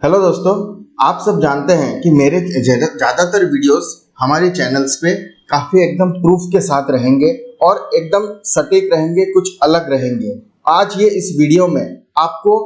Hello दोस्तों, आप सब जानते हैं कि मेरे ज़्यादातर वीडियोस हमारे चैनल्स पे काफ़ी एकदम प्रूफ के साथ रहेंगे और एकदम सटीक रहेंगे, कुछ अलग रहेंगे। आज ये इस वीडियो में आपको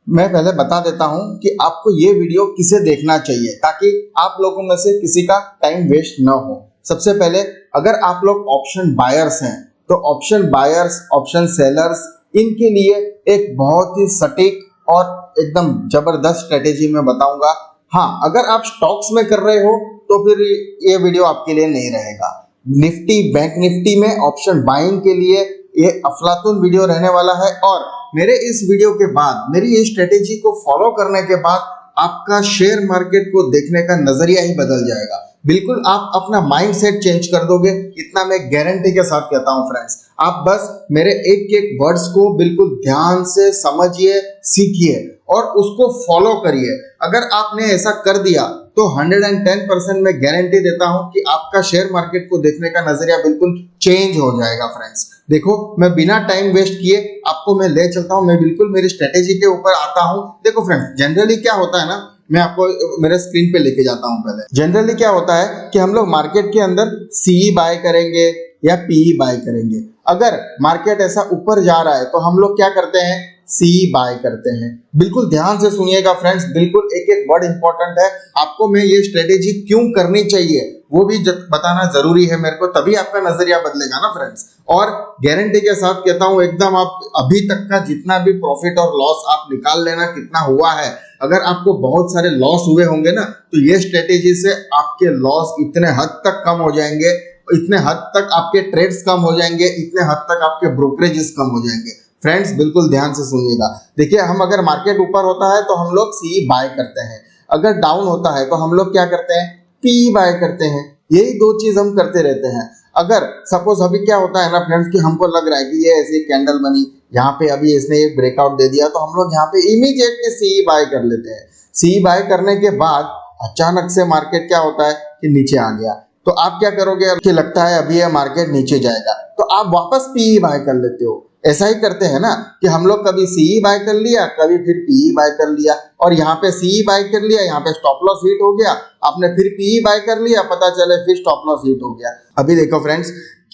मैं पहले बता देता हूँ कि आपको ये वीडियो किसे देखना चाहिए ताकि आप लोगों में से किसी का टाइम वेस्ट ना हो। सबसे पहले, अगर आप लोग ऑप्शन बायर्स हैं तो ऑप्शन बायर्स, ऑप्शन सेलर्स, इनके लिए एक बहुत ही सटीक और एकदम जबरदस्त स्ट्रेटेजी मैं बताऊंगा। हाँ, अगर आप स्टॉक्स में कर रहे हो तो फिर ये वीडियो आपके लिए नहीं रहेगा। निफ्टी, बैंक निफ्टी में ऑप्शन बाइंग के लिए ये अफलातून वीडियो रहने वाला है और मेरे इस वीडियो के बाद, मेरी ये स्ट्रेटेजी को फॉलो करने के बाद आपका शेयर मार्केट को देखने का नजरिया ही बदल जाएगा। बिल्कुल आप अपना माइंड सेट चेंज कर दोगे, इतना मैं गारंटी के साथ कहता हूं फ्रेंड्स। आप बस मेरे एक एक वर्ड्स को बिल्कुल ध्यान से समझिए, सीखिए और उसको फॉलो करिए। अगर आपने ऐसा कर दिया तो 110% मैं गारंटी देता हूं कि आपका शेयर मार्केट को देखने का नजरिया बिल्कुल चेंज हो जाएगा फ्रेंड्स। देखो, मैं बिना टाइम वेस्ट किए आपको मैं ले चलता हूं, मैं बिल्कुल मेरी स्ट्रेटेजी के ऊपर आता हूं। देखो फ्रेंड्स, जनरली क्या होता है ना, मैं आपको मेरे स्क्रीन पे लेके जाता हूं। पहले जनरली क्या होता है कि हम लोग मार्केट के अंदर सीई बाय करेंगे या पीई बाय करेंगे। अगर मार्केट ऐसा ऊपर जा रहा है तो हम लोग क्या करते हैं, सी बाय करते हैं। बिल्कुल ध्यान से सुनिएगा फ्रेंड्स, बिल्कुल एक एक वर्ड इंपॉर्टेंट है। आपको मैं ये स्ट्रेटेजी क्यों करनी चाहिए वो भी बताना जरूरी है मेरे को, तभी आपका नजरिया बदलेगा ना फ्रेंड्स। और गारंटी के साथ कहता हूं, एकदम आप अभी तक का जितना भी प्रॉफिट और लॉस आप निकाल लेना कितना हुआ है। अगर आपको बहुत सारे लॉस हुए होंगे ना तो ये स्ट्रेटेजी से आपके लॉस इतने हद तक कम हो जाएंगे, इतने हद तक आपके ट्रेड्स कम हो जाएंगे, इतने हद तक आपके ब्रोकरेजेस कम हो जाएंगे। फ्रेंड्स बिल्कुल ध्यान से सुनिएगा। देखिए, हम अगर मार्केट ऊपर होता है तो हम लोग सी बाय करते हैं, अगर डाउन होता है तो हम लोग क्या करते हैं, पी बाय करते हैं। यही दो चीज हम करते रहते हैं। अगर सपोज अभी क्या होता है ना फ्रेंड्स कि हमको लग रहा है कि ये ऐसी कैंडल बनी, यहाँ पे अभी इसने एक ब्रेकआउट दे दिया, तो हम लोग यहाँ पे इमीडिएटली सी बाय कर लेते हैं। सी बाय करने के बाद अचानक से मार्केट क्या होता है कि नीचे आ गया, तो आप क्या करोगे, आपको लगता है अभी ये मार्केट नीचे जाएगा तो आप वापस पीई बाय कर लेते हो। ऐसा ही करते हैं ना कि हम लोग कभी सीई बाय कर लिया, कभी फिर पीई बाय कर लिया, और यहाँ पे सीई बाय कर लिया, यहाँ पे स्टॉप लॉस हिट हो गया, आपने फिर पीई बाय कर लिया, पता चले फिर स्टॉप लॉस हिट हो गया। अभी देखो फ्रेंड्स,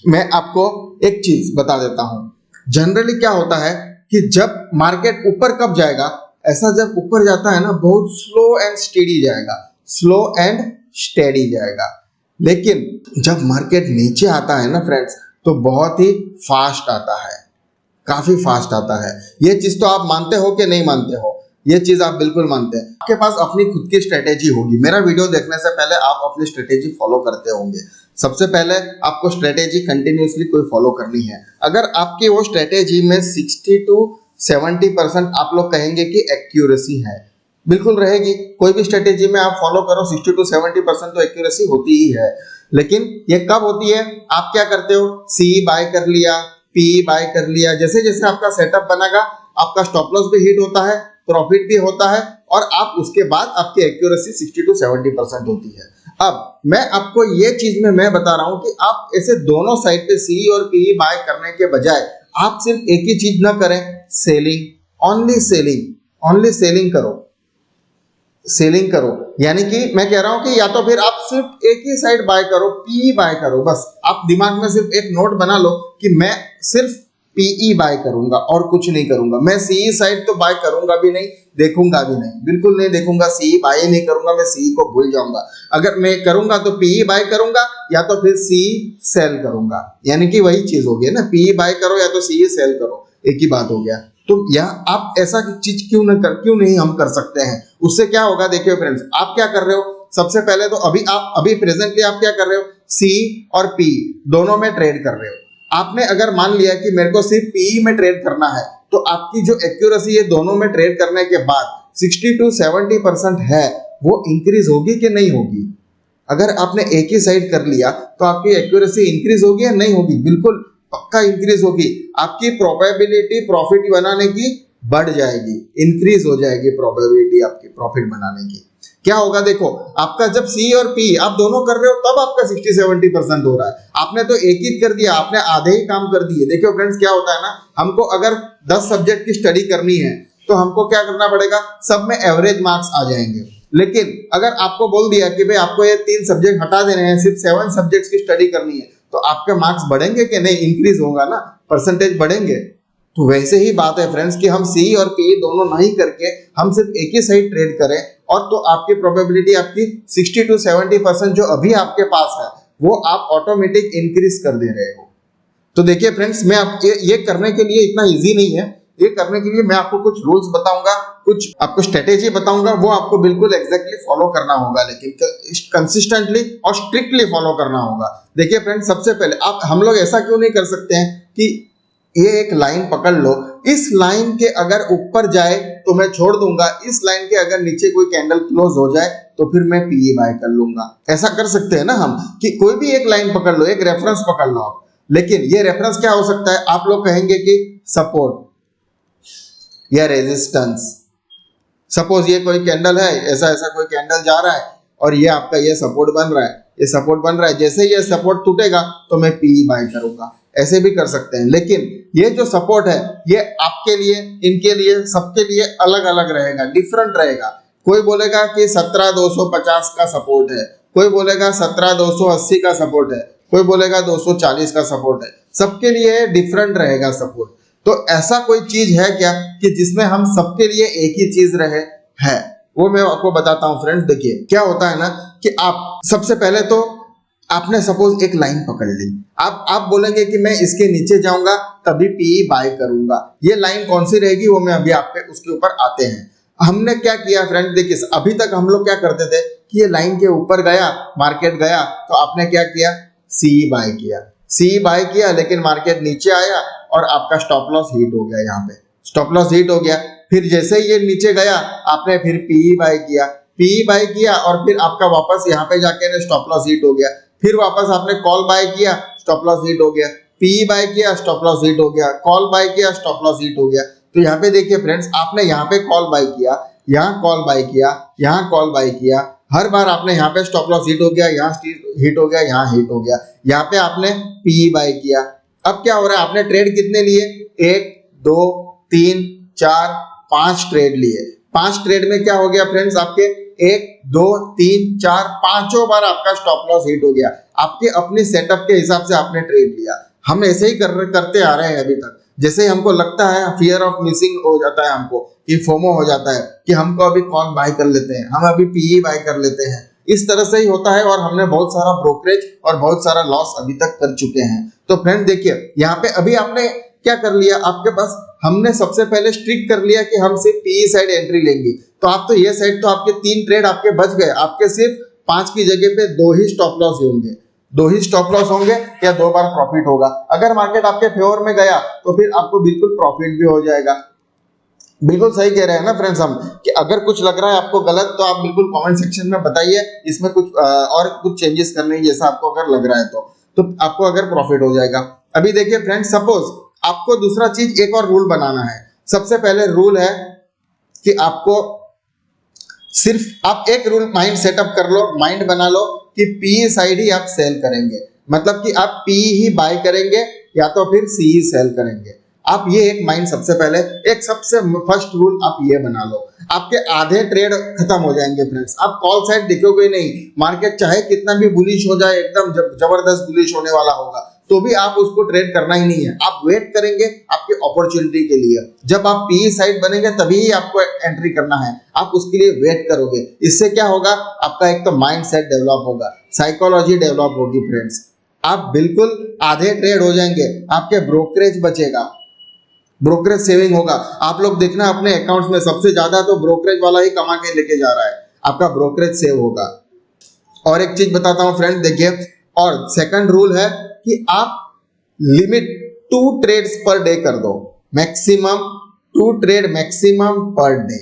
मैं आपको एक चीज बता देता हूँ। जनरली क्या होता है कि जब मार्केट ऊपर कब जाएगा, ऐसा जब ऊपर जाता है ना बहुत स्लो एंड स्टेडी जाएगा, स्लो एंड स्टेडी जाएगा। लेकिन जब मार्केट नीचे आता है ना फ्रेंड्स तो बहुत ही फास्ट आता है, काफी फास्ट आता है। ये चीज तो आप मानते हो कि नहीं मानते हो? ये चीज आप बिल्कुल मानते हैं। आपके पास अपनी खुद की स्ट्रेटेजी होगी। मेरा वीडियो देखने से पहले आप अपनी स्ट्रेटेजी फॉलो करते होंगे। सबसे पहले आपको स्ट्रेटेजी कंटिन्यूसली कोई फॉलो करनी है। अगर आपकी वो स्ट्रेटेजी में 60 to 70% आप लोग कहेंगे कि एक्यूरेसी है, बिल्कुल रहेगी। कोई भी स्ट्रेटेजी में आप फॉलो करो 60 to 70% तो एक्यूरेसी होती ही है। लेकिन ये कब होती है, आप क्या करते हो, सी बाय कर लिया, पी बाय कर लिया, जैसे जैसे आपका सेटअप बनेगा आपका स्टॉप लॉस भी हिट होता है, प्रॉफिट भी होता है, और आप उसके बाद आपकी एक्यूरेसी 60 to 70% होती है। अब मैं आपको ये चीज में मैं बता रहा हूं कि आप ऐसे दोनों साइड पे सी और पी बाय करने के बजाय आप सिर्फ एक ही चीज ना करें, selling, only selling, only selling करो, सेलिंग करो। यानी कि मैं कह रहा हूं कि या तो फिर आप सिर्फ एक ही साइड बाय करो, पीई बाय करो। बस आप दिमाग में सिर्फ एक नोट बना लो कि मैं सिर्फ पीई बाय करूंगा और कुछ नहीं करूंगा। मैं सीई साइड तो बाय करूंगा भी नहीं, देखूंगा भी नहीं, बिल्कुल नहीं देखूंगा, सीई बाय नहीं करूंगा, मैं सीई को भूल जाऊंगा। अगर मैं करूंगा तो पीई बाय करूंगा या तो फिर सीई सेल करूंगा। यानी कि वही चीज हो गई ना, पीई बाय करो या तो सीई सेल करो, एक ही बात हो गया। तो यहाँ आप ऐसा चीज क्यों नहीं हम कर सकते हैं? उससे क्या होगा, देखिए फ्रेंड्स, आप क्या कर रहे हो, सबसे पहले तो अभी प्रेजेंटली आप क्या कर रहे हो, सी और पी दोनों में ट्रेड कर रहे हो। आपने अगर मान लिया कि मेरे को सिर्फ पी में ट्रेड करना है, तो आपकी जो एक्यूरेसी है दोनों में ट्रेड करने के बाद 60 to 70% है, वो इंक्रीज होगी कि नहीं होगी? अगर आपने एक ही साइड कर लिया तो आपकी एक्यूरेसी इंक्रीज होगी या नहीं होगी? बिल्कुल पक्का इंक्रीज होगी। आपकी प्रोबेबिलिटी प्रॉफिट बनाने की बढ़ जाएगी, इंक्रीज हो जाएगी प्रोबेबिलिटी आपकी प्रॉफिट बनाने की। क्या होगा, देखो आपका जब सी और पी आप दोनों कर रहे हो तब आपका 60-70% हो रहा है। आपने तो एक ही कर दिया, आपने आधे ही काम कर दिए। देखो फ्रेंड्स, क्या होता है ना, हमको अगर 10 सब्जेक्ट की स्टडी करनी है तो हमको क्या करना पड़ेगा, सब में एवरेज मार्क्स आ जाएंगे। लेकिन अगर आपको बोल दिया कि भाई आपको ये 3 सब्जेक्ट हटा देने हैं, सिर्फ 7 सब्जेक्ट्स की स्टडी करनी है, तो आपके मार्क्स बढ़ेंगे कि नहीं, इंक्रीज होगा ना, परसेंटेज बढ़ेंगे। तो वैसे ही बात है फ्रेंड्स कि हम सी और पी दोनों नहीं करके हम सिर्फ एक ही साइड ट्रेड करें, और तो आपकी प्रोबेबिलिटी आपकी 60 to 70% जो अभी आपके पास है वो आप ऑटोमेटिक इंक्रीज कर दे रहे हो। तो देखिए फ्रेंड्स, मैं आप ये करने के लिए इतना इजी नहीं है। ये करने के लिए मैं आपको कुछ रूल्स बताऊंगा, कुछ आपको स्ट्रेटेजी बताऊंगा, वो आपको बिल्कुल एग्जैक्टली फॉलो करना होगा, लेकिन कंसिस्टेंटली और स्ट्रिक्टली फॉलो करना होगा। देखिए फ्रेंड्स, सबसे पहले हम लोग ऐसा क्यों नहीं कर सकते हैं कि ये एक लाइन पकड़ लो, इस लाइन के अगर ऊपर जाए तो मैं छोड़ दूंगा, इस लाइन के अगर नीचे कोई कैंडल क्लोज हो जाए तो फिर मैं पीई बाय कर लूंगा। ऐसा कर सकते हैं ना हम, कि कोई भी एक लाइन पकड़ लो, एक रेफरेंस पकड़ लो आप। लेकिन ये रेफरेंस क्या हो सकता है, आप लोग कहेंगे कि सपोर्ट या रेजिस्टेंस। सपोज ये कोई कैंडल है, ऐसा ऐसा कोई कैंडल जा रहा है और ये आपका ये सपोर्ट बन रहा है, ये सपोर्ट बन रहा है, जैसे ये सपोर्ट टूटेगा तो मैं पी बाय करूंगा। ऐसे भी कर सकते हैं। लेकिन ये जो सपोर्ट है ये आपके लिए, इनके लिए, सबके लिए अलग अलग रहेगा, डिफरेंट रहेगा। कोई बोलेगा कि 17,250 का सपोर्ट है, कोई बोलेगा 17,280 का सपोर्ट है, कोई बोलेगा 240 का सपोर्ट है, सबके लिए डिफरेंट रहेगा सपोर्ट। तो ऐसा कोई चीज है क्या कि जिसमें हम सबके लिए एक ही चीज रहे है, वो मैं आपको बताता हूं फ्रेंड्स। देखिए क्या होता है ना कि आप सबसे पहले तो आपने सपोज एक लाइन पकड़ ली, आप बोलेंगे कि मैं इसके नीचे जाऊंगा तभी पीई बाय करूंगा। ये लाइन कौन सी रहेगी वो मैं अभी आपके उसके ऊपर आते हैं। हमने क्या किया फ्रेंड, देखिए अभी तक हम लोग क्या करते थे कि ये लाइन के ऊपर गया, मार्केट गया, तो आपने क्या किया, सी बाय किया, सी बाय किया, लेकिन मार्केट नीचे आया और आपका स्टॉप लॉस हिट हो गया, यहाँ पे स्टॉप लॉस हिट हो गया। फिर जैसे ही ये नीचे गया आपने फिर पीई बाय किया, पीई बाय किया, और फिर आपका वापस यहाँ पे जाके स्टॉप लॉस हिट हो गया। फिर वापस आपने कॉल बाय किया, स्टॉप लॉस हिट हो गया, पीई बाय किया, स्टॉप लॉस हिट हो गया, कॉल बाय किया, स्टॉप लॉस हिट हो गया। तो यहाँ पे देखिए फ्रेंड्स, आपने यहाँ पे कॉल बाय किया, यहाँ कॉल बाय किया, यहाँ कॉल बाय किया, हर बार आपने यहाँ पे स्टॉप लॉस हिट हो गया, यहाँ हिट हो गया, यहाँ हिट हो गया, यहाँ पे आपने पीई बाय किया। अब क्या हो रहा है, आपने ट्रेड कितने लिए, 1 2 3 4 5 ट्रेड लिए। 5 ट्रेड में क्या हो गया फ्रेंड्स, आपके 1 2 3 4 पांचों बार आपका स्टॉप लॉस हिट हो गया। आपके अपने सेटअप के हिसाब से आपने ट्रेड लिया। हम ऐसे ही करते आ रहे हैं अभी तक। जैसे हमको लगता है, फियर ऑफ मिसिंग हो जाता है हमको, कि फोमो हो जाता है कि हमको अभी कॉल बाय कर लेते हैं, हम अभी पीई बाय कर लेते हैं। इस तरह से ही होता है और हमने बहुत सारा ब्रोकरेज और बहुत सारा लॉस अभी तक कर चुके हैं। तो फ्रेंड देखिए, यहाँ पे अभी आपने क्या कर लिया, आपके पास हमने सबसे पहले स्ट्रिक्ट कर लिया कि हम सिर्फ पीई साइड एंट्री लेंगे। तो आप तो ये साइड तो आपके 3 ट्रेड आपके बच गए, आपके सिर्फ 5 की जगह पे 2 ही स्टॉप लॉस होंगे, 2 ही स्टॉप लॉस होंगे या 2 बार प्रॉफिट होगा। अगर मार्केट आपके फेवर में गया तो फिर आपको बिल्कुल प्रॉफिट भी हो जाएगा। बिल्कुल सही कह रहे हैं ना फ्रेंड्स हम, कि अगर कुछ लग रहा है आपको गलत तो आप बिल्कुल कमेंट सेक्शन में बताइए, इसमें कुछ और कुछ चेंजेस करने हैं जैसा आपको अगर लग रहा है तो आपको अगर प्रॉफिट हो जाएगा। अभी देखिए फ्रेंड्स, सपोज आपको दूसरा चीज एक और रूल बनाना है। सबसे पहले रूल है कि आपको सिर्फ आप एक रूल माइंड सेटअप कर लो, माइंड बना लो कि पी साइड ही आप सेल करेंगे, मतलब कि आप पी ही बाय करेंगे या तो फिर सी ही सेल करेंगे। आप ये एक माइंड सबसे पहले, एक सबसे फर्स्ट रूल आप ये बना लो, आपके आधे ट्रेड खत्म हो जाएंगे फ्रेंड्स। आप कॉल साइड देखोगे नहीं, मार्केट चाहे कितना भी बुलिश हो जाए, एकदम जबरदस्त बुलिश होने वाला होगा, तो भी आप उसको ट्रेड करना ही नहीं है। आप वेट करेंगे आपके अपॉर्चुनिटी के लिए। जब आप पी साइड बनेंगे तभी ही आपको एंट्री करना है, आप उसके लिए वेट करोगे। इससे क्या होगा, आपका एक तो माइंड सेट डेवलप होगा, साइकोलॉजी डेवलप होगी फ्रेंड्स। आप बिल्कुल आधे ट्रेड हो जाएंगे, आपके ब्रोकरेज बचेगा, ब्रोकरेज सेविंग होगा। आप लोग देखना अपने अकाउंट्स में सबसे ज्यादा तो ब्रोकरेज वाला ही कमा के लेके जा रहा है, आपका ब्रोकरेज सेव होगा। और एक चीज बताता हूं फ्रेंड, देखिए, और सेकंड रूल है कि आप लिमिट 2 ट्रेड्स पर डे कर दो, maximum 2 trade maximum per day.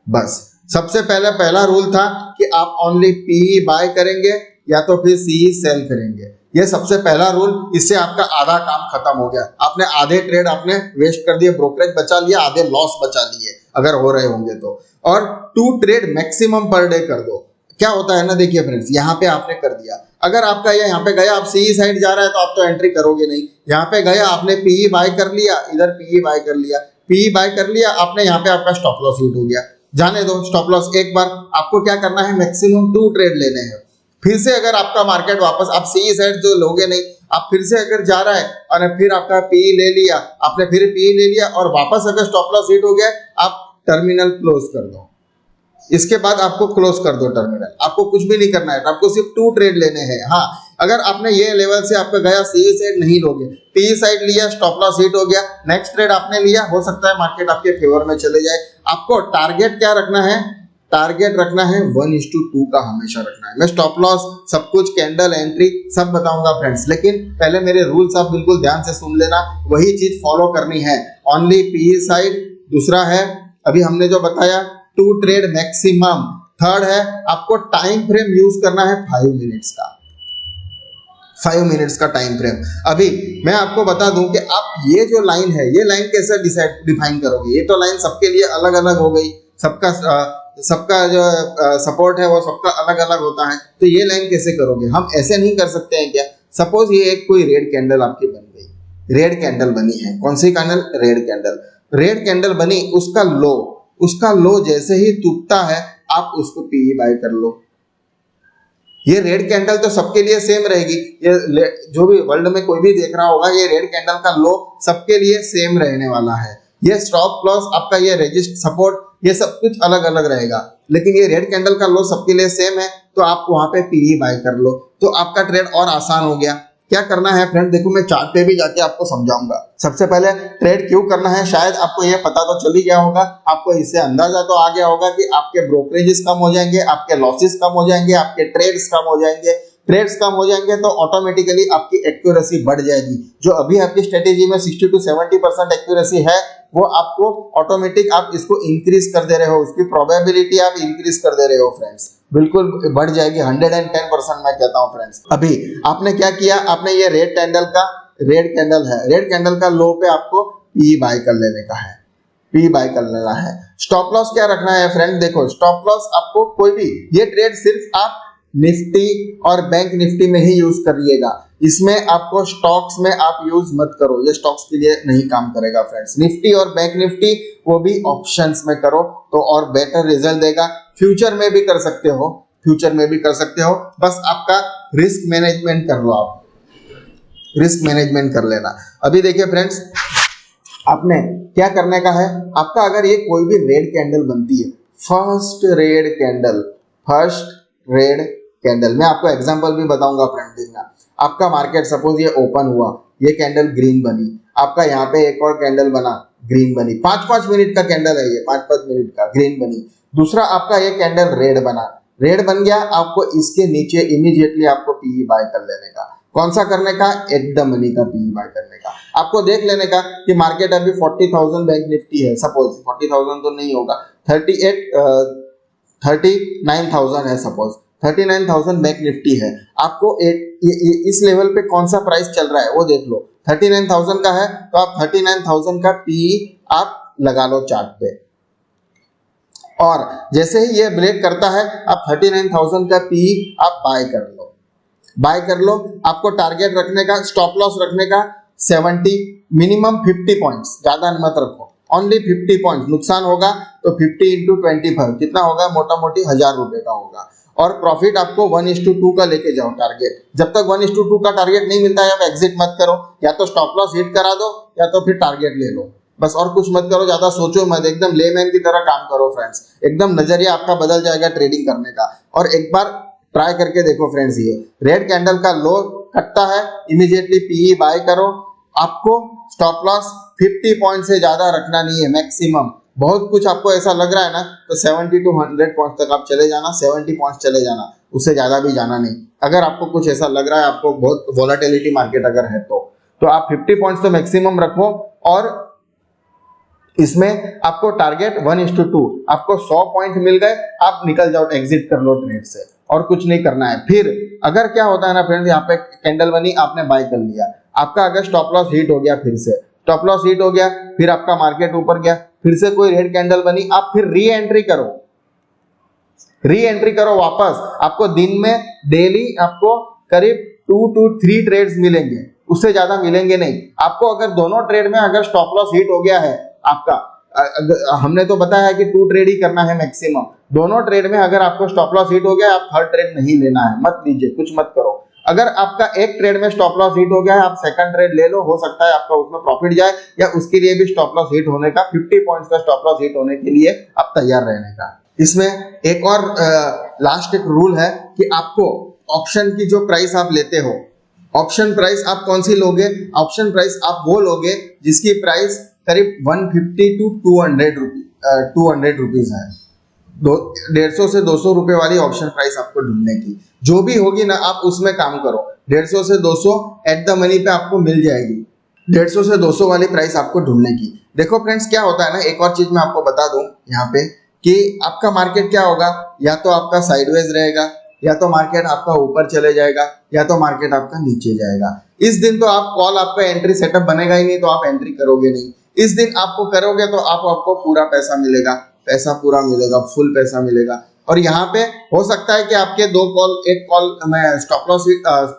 बस सबसे पहला रूल था कि आप ओनली पी बाय करेंगे या तो फिर सी सेल करेंगे। ये सबसे पहला रूल, इससे आपका आधा काम खत्म हो गया। आपने आधे ट्रेड आपने वेस्ट कर दिए, ब्रोकरेज बचा लिया, आधे लॉस बचा लिए अगर हो रहे होंगे तो। और 2 ट्रेड मैक्सिमम पर डे कर दो। क्या होता है ना, देखिए फ्रेंड्स, यहाँ पे आपने कर दिया, अगर आपका ये यहाँ पे गया, आप सी साइड जा रहा है तो आप तो एंट्री करोगे नहीं। यहाँ पे गया, आपने पीई बाय कर लिया, इधर पीई बाय कर लिया, पीई बाय कर लिया आपने, यहाँ पे आपका स्टॉप लॉस हिट हो गया, जाने दो स्टॉप लॉस। एक बार आपको क्या करना है, मैक्सिमम 2 ट्रेड लेने हैं। फिर से अगर आपका मार्केट वापस, आप सी साइड जो लोगे नहीं, आप फिर से अगर जा रहा है और फिर आपका पीई ले लिया, आपने फिर पीई ले लिया और वापस अगर स्टॉप लॉस हिट हो गया, आप टर्मिनल क्लोज कर दो। इसके बाद आपको क्लोज कर दो टर्मिनल, आपको कुछ भी नहीं करना है, आपको सिर्फ 2 ट्रेड लेने हैं। हाँ, अगर आपने ये लेवल से आपका गया सी साइड नहीं लोगे, पी साइड लिया, स्टॉप लॉस हिट हो गया, नेक्स्ट ट्रेड आपने लिया, हो सकता है मार्केट आपके फेवर में चले जाए। आपको टारगेट क्या रखना है, टारगेट रखना है 1:2 का हमेशा रखना है। मैं स्टॉप लॉस सब कुछ, कैंडल एंट्री सब बताऊंगा फ्रेंड्स, लेकिन पहले मेरे रूल्स आप बिल्कुल ध्यान से सुन लेना, वही चीज फॉलो करनी है। ओनली पी साइड, दूसरा है अभी हमने जो बताया 2 ट्रेड मैक्सिमम, थर्ड है आपको टाइम फ्रेम यूज करना है 5 मिनट्स का, 5 मिनट्स का टाइम फ्रेम। अभी मैं आपको बता दूं कि आप ये जो लाइन है, ये लाइन कैसे डिफाइन करोगे, ये तो लाइन सबके लिए अलग अलग हो गई, सबका जो सपोर्ट है वो सबका अलग अलग होता है, तो ये लाइन कैसे करोगे, हम ऐसे नहीं कर सकते हैं क्या। सपोज ये एक कोई रेड कैंडल आपकी बन गई, रेड कैंडल बनी है, कौन सी candle, red candle, red candle बनी, उसका लो जैसे ही टूटता है आप उसको पीई बाय कर लो। ये रेड कैंडल तो सबके लिए सेम रहेगी, ये जो भी वर्ल्ड में कोई भी देख रहा होगा, ये रेड कैंडल का लो सबके लिए सेम रहने वाला है। ये स्टॉप लॉस आपका, ये रेजिस्ट सपोर्ट, ये सब कुछ अलग अलग रहेगा, लेकिन ये रेड कैंडल का लो सबके लिए सेम है, तो आप वहां पे पीई बाय कर लो, तो आपका ट्रेड और आसान हो गया। क्या करना है फ्रेंड, देखो मैं चार्ट पे भी जाके आपको समझाऊंगा। सबसे पहले ट्रेड क्यों करना है, शायद आपको ये पता तो चल ही गया होगा, आपको इससे अंदाजा तो आ गया होगा कि आपके ब्रोकरेजेस कम हो जाएंगे, आपके लॉसेस कम हो जाएंगे, आपके ट्रेड्स कम हो जाएंगे। ट्रेड्स कम हो जाएंगे तो ऑटोमेटिकली आपकी एक्यूरेसी बढ़ जाएगी। जो अभी आपकी स्ट्रेटेजी में 60 to 70% एक्यूरेसी है, वो आपको ऑटोमेटिक आप इसको इंक्रीज कर दे रहे हो, उसकी प्रोबेबिलिटी आप इंक्रीज कर दे रहे हो फ्रेंड्स, बिल्कुल बढ़ जाएगी 110% मैं कहता हूं फ्रेंड्स। अभी आपने क्या किया, आपने ये रेड कैंडल है, रेड कैंडल का लो पे आपको पी बाय कर लेने का है, पी बाय कर लेना है। स्टॉप लॉस क्या रखना है फ्रेंड, देखो स्टॉप लॉस आपको कोई भी, ये ट्रेड सिर्फ आप निफ्टी और बैंक निफ्टी में ही यूज करिएगा, इसमें आपको स्टॉक्स में आप यूज मत करो, ये स्टॉक्स के लिए नहीं काम करेगा फ्रेंड्स। निफ्टी और बैंक निफ्टी वो भी ऑप्शंस में करो तो और बेटर रिजल्ट देगा। फ्यूचर में भी कर सकते हो, फ्यूचर में भी कर सकते हो, बस आपका रिस्क मैनेजमेंट कर लो, आप रिस्क मैनेजमेंट कर लेना। अभी देखिए फ्रेंड्स, आपने क्या करने का है, आपका अगर ये कोई भी रेड कैंडल बनती है, फर्स्ट रेड कैंडल, मैं आपको एग्जांपल भी बताऊंगा फ्रेंड, देखना आपका मार्केट सपोज ये ओपन हुआ, ये कैंडल ग्रीन बनी, आपका यहाँ पे एक और कैंडल बना, ग्रीन बनी, 5-5 मिनट का कैंडल है ये, 5-5 मिनट का, ग्रीन बनी। दूसरा आपका ये कैंडल रेड बना, रेड बन गया, आपको इसके नीचे इमीडिएटली आपको पीई बाय कर लेने का। कौन सा करने का, एट द मनी का पीई बाय करने का। आपको देख लेने का कि मार्केट अभी 40,000 बैंक निफ्टी है, सपोज 40,000 तो नहीं होगा, 39,000 है, सपोज 39,000 बैंक निफ्टी है। आपको इस लेवल पे कौन सा प्राइस चल रहा है वो देख लो, 39,000 का है, तो आप 39,000 का पी आप लगा लो चार्ट पे, और जैसे ही ये ब्रेक करता है आप 39,000 का पी आप बाय कर लो। आपको टारगेट रखने का, स्टॉप लॉस रखने का 70, मिनिमम 50 पॉइंट्स, ज्यादा मत रखो, ओनली 50 पॉइंट्स। नुकसान होगा तो 50 into 25 कितना होगा, मोटा मोटी 1,000 रुपए का होगा। और प्रॉफिट आपको 1:2 का लेके जाओ टारगेट। जब तक 1:2 का टारगेट नहीं मिलता है आप एग्जिट मत करो, या तो स्टॉप लॉस हिट करा दो या तो फिर टारगेट ले लो, बस और कुछ मत करो, ज्यादा सोचो मत, एकदम लेमैन की तरह काम करो फ्रेंड्स, एकदम नजरिया आपका बदल जाएगा ट्रेडिंग करने का। और एक बार ट्राई करके देखो फ्रेंड्स, ये रेड कैंडल का लो कटता है, इमीडिएटली पीई बाय करो। आपको स्टॉप लॉस 50 पॉइंट से ज्यादा रखना नहीं है, मैक्सिमम। बहुत कुछ आपको ऐसा लग रहा है ना, तो 70 to 100 पॉइंट तक आप चले जाना, 70 पॉइंट चले जाना, उससे ज्यादा भी जाना नहीं। अगर आपको कुछ ऐसा लग रहा है, आपको बहुत वोलेटिलिटी मार्केट अगर है तो आप 50 पॉइंट्स तो मैक्सिमम रखो, और इसमें आपको टारगेट 1:2, आपको 100 पॉइंट मिल गए, आप निकल जाओ, एग्जिट कर लो ट्रेड से, और कुछ नहीं करना है। फिर अगर क्या होता है ना फ्रेंड्स, यहाँ पे कैंडल बनी, आपने बाय कर लिया, आपका अगर स्टॉप लॉस हिट हो गया, फिर से स्टॉप लॉस हिट हो गया, फिर आपका मार्केट ऊपर गया, फिर से कोई रेड कैंडल बनी, आप फिर री एंट्री करो वापस। आपको दिन में डेली आपको करीब 2 to 3 ट्रेड्स मिलेंगे, उससे ज्यादा मिलेंगे नहीं। आपको अगर दोनों ट्रेड में अगर स्टॉप लॉस हिट हो गया है, आपका हमने तो बताया कि 2 ट्रेड ही करना है मैक्सिमम। दोनों ट्रेड में अगर आपको स्टॉप लॉस हिट हो गया, आप थर्ड ट्रेड नहीं लेना है, मत लीजिए, कुछ मत करो। अगर आपका एक ट्रेड में स्टॉप लॉस हिट हो गया है, आप सेकंड ट्रेड ले लो, हो सकता है आपका उसमें प्रॉफिट जाए, या उसके लिए भी स्टॉप लॉस हिट होने का 50 पॉइंट्स का स्टॉप लॉस हिट होने के लिए आप तैयार रहने का। इसमें एक और लास्ट एक रूल है कि आपको ऑप्शन की जो प्राइस आप लेते हो, ऑप्शन प्राइस आप कौन सी लोगे? ऑप्शन प्राइस आप वो लोगे जिसकी प्राइस करीब 150 टू 200 रुपीज है। 150 से 200 रुपए वाली ऑप्शन प्राइस आपको ढूंढने की, जो भी होगी ना आप उसमें काम करो। 150 से 200 एट द मनी पे आपको मिल जाएगी, 150 से 200 वाली प्राइस आपको ढूंढने की। देखो फ्रेंड्स, क्या होता है ना, एक और चीज मैं आपको बता दूं यहाँ पे कि आपका मार्केट क्या होगा, या तो आपका साइडवेज रहेगा, या तो मार्केट आपका ऊपर चले जाएगा, या तो मार्केट आपका नीचे जाएगा। इस दिन तो आप कॉल आपका एंट्री सेटअप बनेगा ही नहीं, तो आप एंट्री करोगे नहीं। इस दिन आपको करोगे तो आपको पूरा पैसा मिलेगा, पैसा पूरा मिलेगा, फुल पैसा मिलेगा। और यहाँ पे हो सकता है कि आपके दो कॉल, एक कॉल में स्टॉप लॉस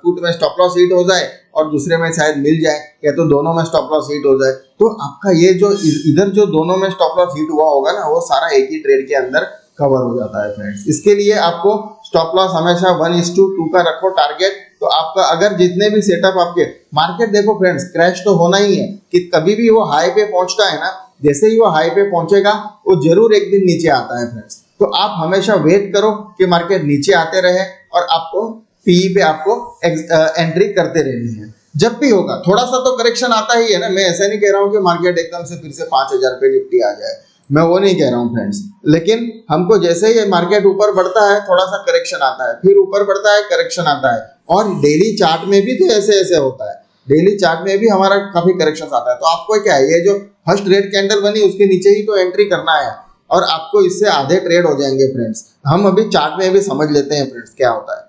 पुट में स्टॉप लॉस हिट हो जाए और दूसरे में शायद मिल जाए, या तो दोनों में स्टॉप लॉस हिट हो जाए। तो आपका ये जो इधर जो दोनों में स्टॉप लॉस हिट हुआ होगा ना, वो सारा एक ही ट्रेड के अंदर कवर हो जाता है फ्रेंड्स। इसके लिए आपको स्टॉप लॉस हमेशा 1:2 का रखो टारगेट। तो आपका अगर जितने भी सेटअप आपके मार्केट, देखो फ्रेंड्स, क्रैश तो होना ही है कि कभी भी वो हाई पे पहुंचता है ना, जैसे ही वो हाई पे पहुंचेगा वो जरूर एक दिन नीचे आता है फ्रेंड्स। तो आप हमेशा वेट करो कि मार्केट नीचे आते रहे और आपको पीई पे आपको एंट्री करते रहनी है। जब भी होगा थोड़ा सा तो करेक्शन आता ही है ना, मैं ऐसा नहीं कह रहा हूँ कि मार्केट एकदम से फिर से 5000 पे निफ्टी आ जाए, मैं वो नहीं कह रहा हूँ फ्रेंड्स। लेकिन हमको जैसे ही मार्केट ऊपर बढ़ता है थोड़ा सा करेक्शन आता है, फिर ऊपर बढ़ता है करेक्शन आता है, और डेली चार्ट में भी तो ऐसे ऐसे होता है, डेली चार्ट में भी हमारा काफी करेक्शन आता है। तो आपको क्या है, ये जो फर्स्ट रेड कैंडल बनी उसके नीचे ही तो एंट्री करना है, और आपको इससे आधे ट्रेड हो जाएंगे फ्रेंड्स। हम अभी चार्ट में भी समझ लेते हैं फ्रेंड्स क्या होता है।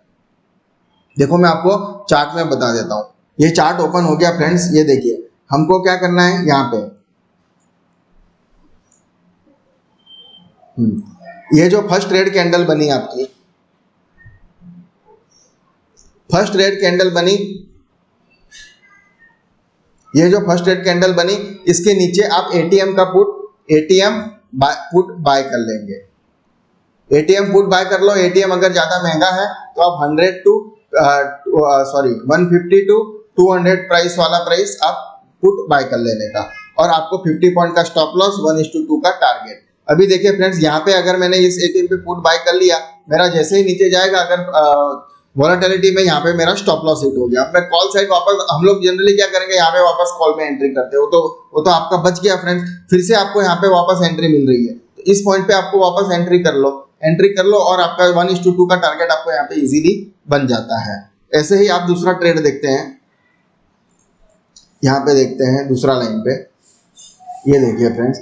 देखो मैं आपको चार्ट में बता देता हूँ। ये चार्ट ओपन हो गया फ्रेंड्स, ये देखिए हमको क्या करना है यहाँ पे, ये जो फर्स्ट रेड कैंडल बनी आपकी, फर्स्ट रेड कैंडल बनी, ये जो फर्स्ट रेड कैंडल बनी, इसके नीचे आप एटीएम का पुट बाय कर लेंगे। एटीएम पुट बाय कर लो। एटीएम अगर ज्यादा महंगा है तो आप 150 टू 200 प्राइस वाला प्राइस आप पुट बाय कर लेने का, और आपको 50 पॉइंट का स्टॉप लॉस, 1:2 का टारगेट। अभी देखिए फ्रेंड्स, यहाँ पे अगर मैंने इस एटीएम पे पुट बाय कर लिया, मेरा जैसे ही नीचे जाएगा, अगर वोलेटिलिटी में यहाँ पे मेरा स्टॉप लॉस हिट हो गया, मैं कॉल साइड वापस, हम लोग जनरली क्या करेंगे, यहाँ पे वापस कॉल में एंट्री करते हो, तो वो तो आपका बच गया फ्रेंड्स। फिर से आपको यहाँ पे वापस एंट्री मिल रही है, तो इस पॉइंट पे आपको वापस एंट्री कर लो, और आपका 1:2 का टारगेट आपको यहाँ पे इजीली बन जाता है। ऐसे ही आप दूसरा ट्रेड देखते हैं, यहाँ पे देखते हैं दूसरा लाइन पे। ये देखिए फ्रेंड्स,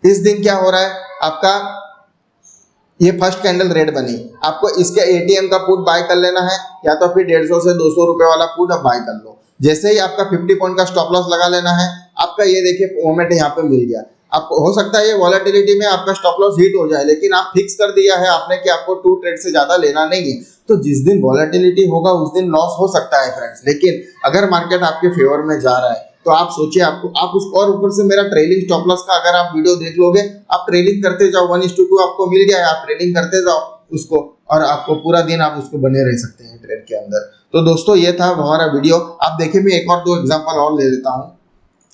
इस दिन क्या हो रहा है आपका, ये फर्स्ट कैंडल रेड बनी, आपको इसके एटीएम का पुट बाय कर लेना है, या तो फिर 150 से 200 रुपए वाला पुट आप बाय कर लो। जैसे ही आपका 50 पॉइंट का स्टॉप लॉस लगा लेना है, आपका ये देखिए मोमेंट यहाँ पे मिल गया। आपको हो सकता है ये वॉलेटिलिटी में आपका स्टॉप लॉस हिट हो जाए, लेकिन आप फिक्स कर दिया है आपने कि आपको 2 ट्रेड से ज्यादा लेना नहीं है, तो जिस दिन वॉलेटिलिटी होगा उस दिन लॉस हो सकता है फ्रेंड्स। लेकिन अगर मार्केट आपके फेवर में जा रहा है तो आप सोचिए, आप उसको, और ऊपर से मेरा ट्रेलिंग स्टॉप लॉस का अगर आप वीडियो देख लोगे, आप ट्रेलिंग करते जाओ, 1:2 आपको मिल गया है, आप ट्रेलिंग करते जाओ उसको, और आपको पूरा दिन आप उसको बने रह सकते हैं ट्रेड के अंदर। तो दोस्तों ये था हमारा वीडियो। आप देखिए, मैं एक और 2 एग्जांपल और ले लेता हूँ,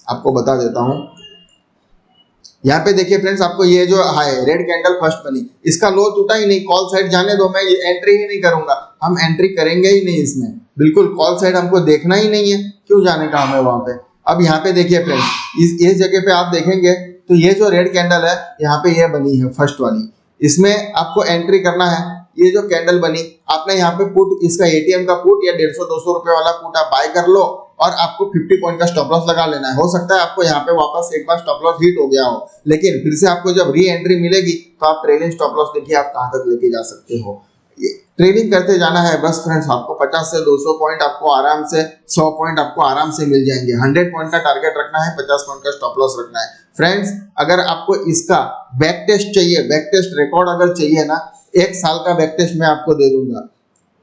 आपको बता देता हूँ। यहाँ पे देखिए फ्रेंड्स, आपको ये जो हाई रेड कैंडल फर्स्ट बनी, इसका लो टूटा ही नहीं, कॉल साइड जाने दो, मैं एंट्री ही नहीं करूंगा, हम एंट्री करेंगे ही नहीं इसमें, बिल्कुल कॉल साइड हमको देखना ही नहीं है, क्यों जाने का हमें वहां पे। अब यहाँ पे देखिए फ्रेंड्स, इस जगह पे आप देखेंगे तो ये जो रेड कैंडल है यहाँ पे ये बनी है फर्स्ट वाली, इसमें आपको एंट्री करना है। ये जो कैंडल बनी, आपने यहाँ पे पुट, इसका एटीएम का पुट या 150-200 रुपए वाला पुट आप बाय कर लो, और आपको 50 पॉइंट का स्टॉप लॉस लगा लेना है। हो सकता है आपको यहाँ पे वापस एक बार स्टॉप लॉस हिट हो गया हो, लेकिन फिर से आपको जब री एंट्री मिलेगी तो आप ट्रेलिंग स्टॉप लॉस देखिए आप कहाँ तक लेके जा सकते हो। ट्रेडिंग करते जाना है बस फ्रेंड्स, आपको 50 से 200 पॉइंट आपको आराम से, 100 पॉइंट आपको आराम से मिल जाएंगे। 100 पॉइंट का टारगेट रखना है, 50 पॉइंट का स्टॉप लॉस रखना है फ्रेंड्स। अगर आपको इसका बैक टेस्ट चाहिए, बैक टेस्ट रिकॉर्ड अगर चाहिए ना, 1 साल का बैक टेस्ट मैं आपको दे दूंगा।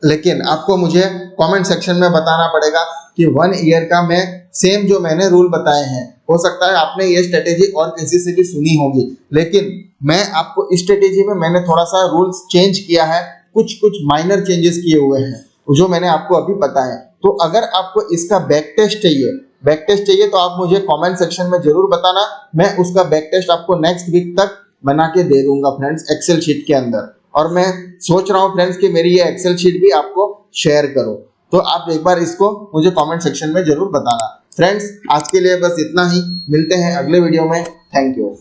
लेकिन आपको मुझे कमेंट सेक्शन में बताना पड़ेगा कि 1 ईयर का मैं सेम जो मैंने रूल बताए हैं, हो सकता है आपने ये स्ट्रेटेजी और किसी से भी सुनी होगी, लेकिन मैं आपको इस स्ट्रेटेजी में मैंने थोड़ा सा रूल्स चेंज किया है, कुछ कुछ माइनर चेंजेस किए हुए हैं जो मैंने आपको अभी बताए। तो अगर आपको इसका बैक टेस्ट चाहिए तो आप मुझे कमेंट सेक्शन में जरूर बताना, मैं उसका बैक टेस्ट आपको नेक्स्ट वीक तक बना के दे दूंगा फ्रेंड्स, एक्सेल शीट के अंदर। और मैं सोच रहा हूँ फ्रेंड्स कि मेरी ये एक्सेल शीट भी आपको शेयर करो, तो आप एक बार इसको मुझे कमेंट सेक्शन में जरूर बताना। फ्रेंड्स आज के लिए बस इतना ही, मिलते हैं अगले वीडियो में। Thank you.